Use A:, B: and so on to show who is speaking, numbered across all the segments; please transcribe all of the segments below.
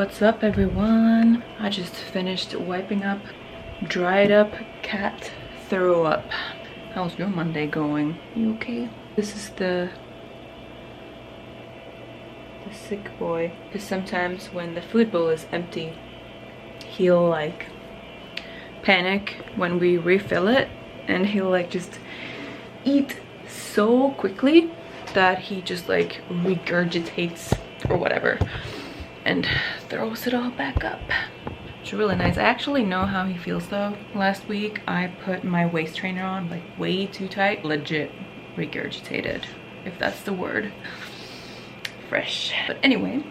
A: What's up everyone? I just finished wiping up dried up cat throw up. How's your Monday going? You okay? This is the sick boy. Because sometimes when the food bowl is empty, he'll like panic when we refill it, and he'll like just eat so quickly that he just like regurgitates or whatever and throws it all back up. It's really nice. I actually know how he feels though. Last week I put my waist trainer on like way too tight. Legit regurgitated, if that's the word. Fresh. But anyway,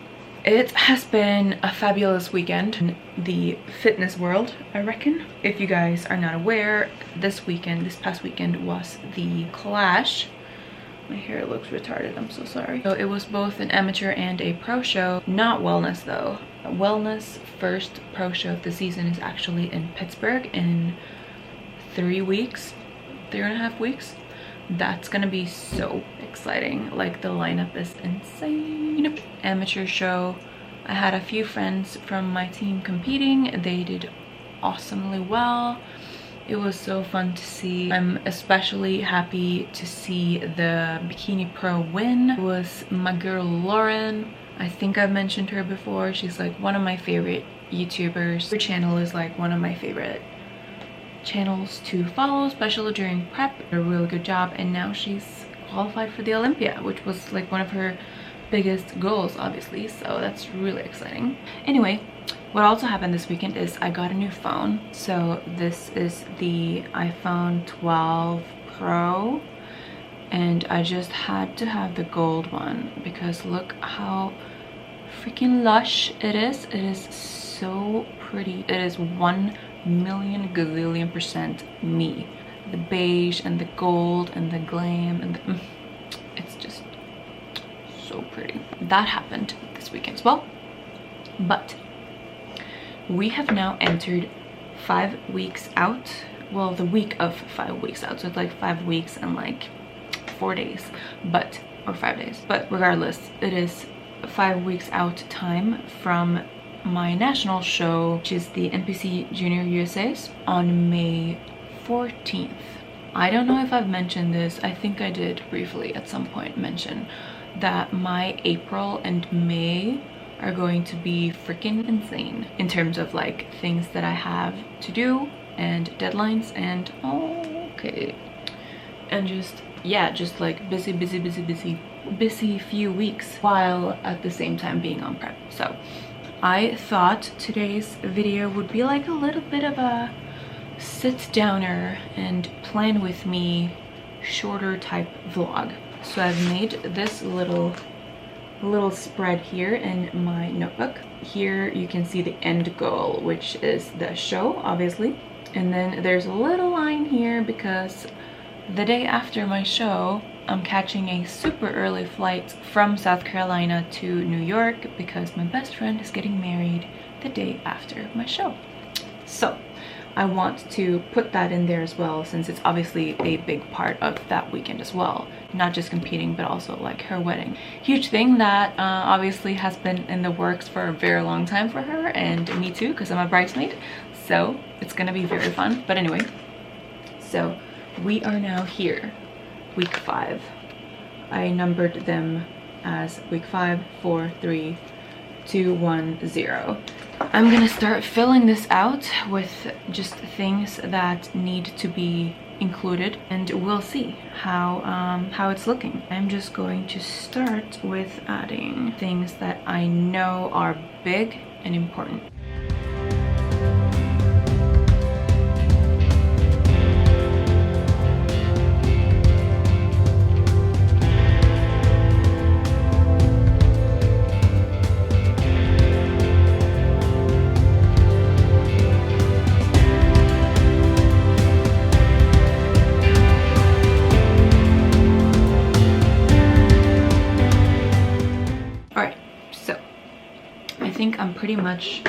A: it has been a fabulous weekend in the fitness world, I reckon. If you guys are not aware, this past weekend was the Clash. My hair looks retarded, I'm so sorry. So it was both an amateur and a pro show. Not Wellness though. Wellness first pro show of the season is actually in Pittsburgh in 3 weeks, 3.5 weeks. That's gonna be so exciting. Like the lineup is insane. Amateur show. I had a few friends from my team competing. They did awesomely well. It was so fun to see. I'm especially happy to see the Bikini Pro win. It was my girl Lauren. I think I've mentioned her before. She's like one of my favorite YouTubers. Her channel is like one of my favorite channels to follow, especially during prep. Did a really good job, and now she's qualified for the Olympia, which was like one of her biggest goals, obviously, so that's really exciting. Anyway, what also happened this weekend is I got a new phone. So this is the iPhone 12 Pro, and I just had to have the gold one because look how freaking lush it is. It is so pretty. It is 1,000,000 gazillion% me. The beige and the gold and the glam and the, it's just so pretty. That happened this weekend as well. But we have now entered 5 weeks out. Well, the week of 5 weeks out. So it's like 5 weeks and like 4 days, but, or 5 days. But regardless, it is 5 weeks out time from my national show, which is the NPC Junior USA's on May 14th. I don't know if I've mentioned this. I think I did briefly at some point mention that my April and May are going to be freaking insane in terms of like things that I have to do and deadlines and and just yeah, just like busy few weeks while at the same time being on prep. So I thought today's video would be like a little bit of a sit downer and plan with me shorter type vlog. So I've made this little spread here in my notebook. Here you can see the end goal, which is the show, obviously. And then there's a little line here because the day after my show, I'm catching a super early flight from South Carolina to New York because my best friend is getting married the day after my show. So I want to put that in there as well, since it's obviously a big part of that weekend as well. Not just competing, but also like her wedding. Huge thing that obviously has been in the works for a very long time for her, and me too, because I'm a bridesmaid. So it's gonna be very fun. But anyway, so we are now here, week 5. I numbered them as week 5, 4, 3, 2, 1, 0. I'm gonna start filling this out with just things that need to be included, and we'll see how it's looking. I'm just going to start with adding things that I know are big and important. I'm pretty much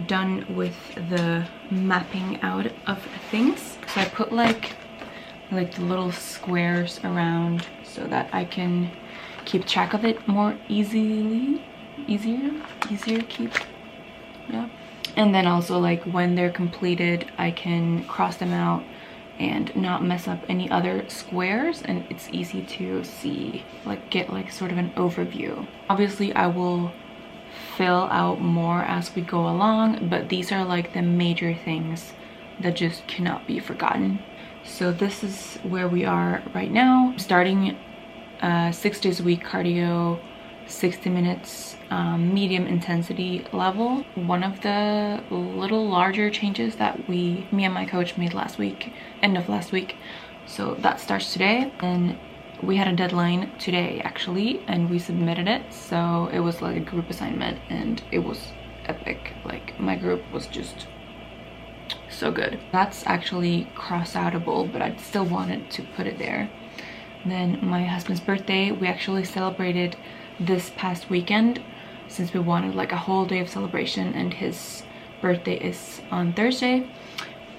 A: done with the mapping out of things. So I put like the little squares around so that I can keep track of it more easier keep Yeah. And then also like when they're completed, I can cross them out and not mess up any other squares, and it's easy to see, like get like sort of an overview. Obviously I will fill out more as we go along, but these are like the major things that just cannot be forgotten. So this is where we are right now. Starting 6 days a week cardio, 60 minutes, medium intensity level. One of the little larger changes that me and my coach made last week, end of last week. So that starts today, and we had a deadline today actually, and we submitted it. So it was like a group assignment and it was epic. Like my group was just so good. That's actually cross-outable, but I still wanted to put it there. Then my husband's birthday, we actually celebrated this past weekend since we wanted like a whole day of celebration, and his birthday is on Thursday.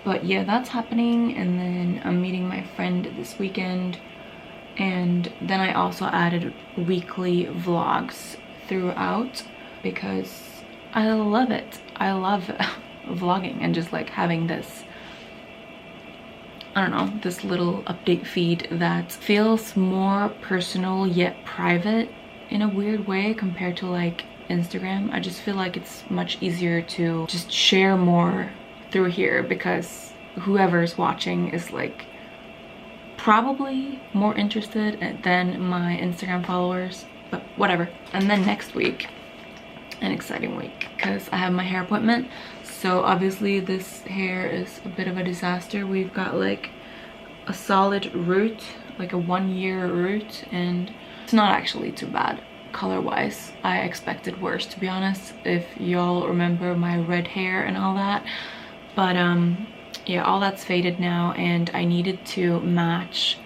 A: But yeah, that's happening. And then I'm meeting my friend this weekend, and then I also added weekly vlogs throughout because I love it. I love vlogging and just like having this, I don't know, this little update feed that feels more personal yet private in a weird way compared to like Instagram. I just feel like it's much easier to just share more through here because whoever's watching is like probably more interested than my Instagram followers, but whatever. And then next week, an exciting week because I have my hair appointment. So obviously this hair is a bit of a disaster. We've got like a solid root, like a 1-year root, and it's not actually too bad color wise. I expected worse, to be honest, if y'all remember my red hair and all that. But yeah, all that's faded now, and I needed to match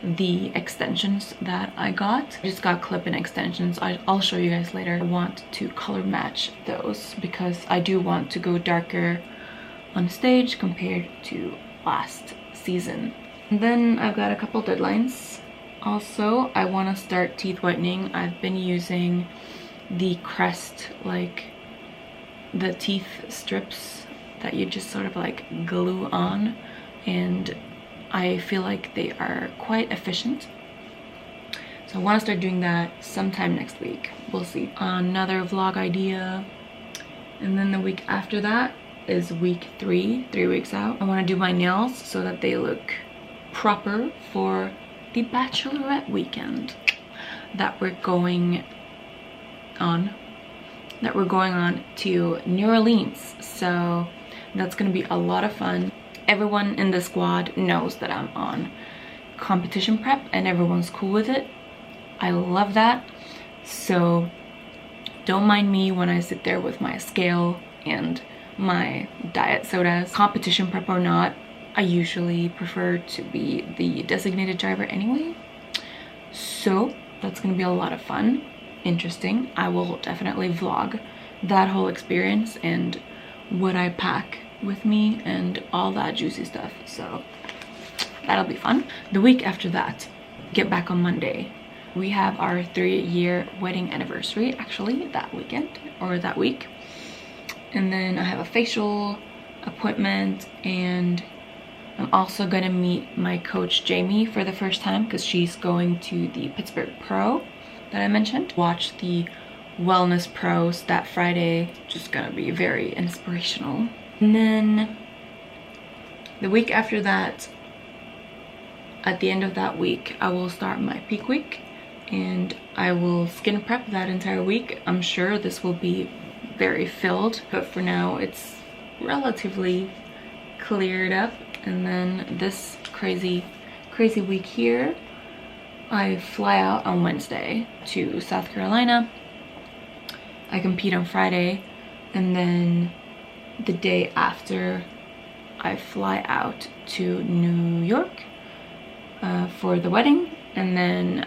A: the extensions that I got. I just got clip-in extensions. I'll show you guys later. I want to color match those because I do want to go darker on stage compared to last season. And then I've got a couple deadlines. Also, I want to start teeth whitening. I've been using the Crest, like the teeth strips that you just sort of like glue on, and I feel like they are quite efficient. So I want to start doing that sometime next week. We'll see. Another vlog idea. And then the week after that is week 3 weeks out. I want to do my nails so that they look proper for the bachelorette weekend that we're going on to New Orleans. So that's gonna be a lot of fun. Everyone in the squad knows that I'm on competition prep and everyone's cool with it. I love that. So don't mind me when I sit there with my scale and my diet sodas. Competition prep or not, I usually prefer to be the designated driver anyway. So that's gonna be a lot of fun, interesting. I will definitely vlog that whole experience and what I pack with me and all that juicy stuff. So that'll be fun. The week after that, get back on Monday. We have our 3-year wedding anniversary actually that weekend or that week. And then I have a facial appointment, and I'm also gonna meet my coach Jamie for the first time because she's going to the Pittsburgh Pro that I mentioned. Watch the Wellness Pros that Friday, just gonna be very inspirational. And then the week after that, at the end of that week, I will start my peak week and I will skin prep that entire week. I'm sure this will be very filled, but for now it's relatively cleared up. And then this crazy week here, I fly out on Wednesday to South Carolina. I compete on Friday, and then the day after I fly out to New York for the wedding. And then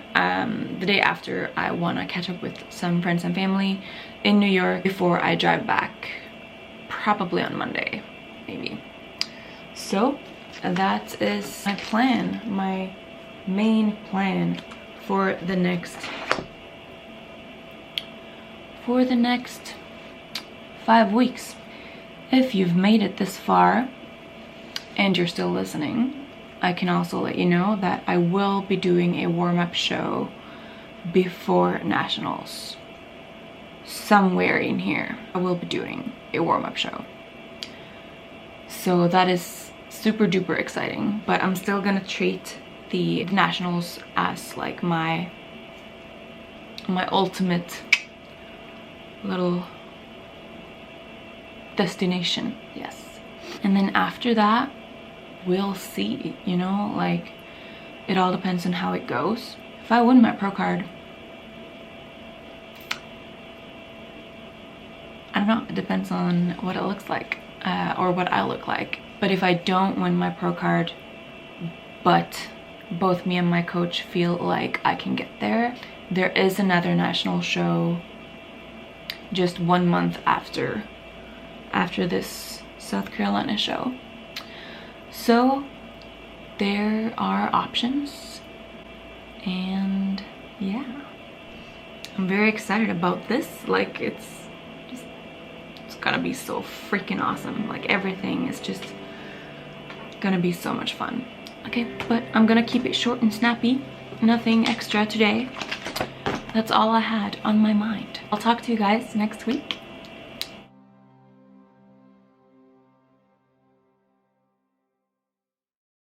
A: the day after I want to catch up with some friends and family in New York before I drive back, probably on Monday, maybe. So that is my plan, my main plan for the next 5 weeks. If you've made it this far and you're still listening, I can also let you know that I will be doing a warm-up show before nationals. Somewhere in here I will be doing a warm-up show, so that is super duper exciting. But I'm still gonna treat the nationals as like my ultimate little destination. Yes. And then after that, we'll see, you know, like it all depends on how it goes. If I win my pro card, I don't know, it depends on what it looks like, or what I look like. But if I don't win my pro card, but both me and my coach feel like I can get there, there is another national show just 1 month after this South Carolina show. So there are options, and yeah, I'm very excited about this. Like it's gonna be so freaking awesome. Like everything is just gonna be so much fun. Okay, but I'm gonna keep it short and snappy. Nothing extra today. That's all I had on my mind. I'll talk to you guys next week.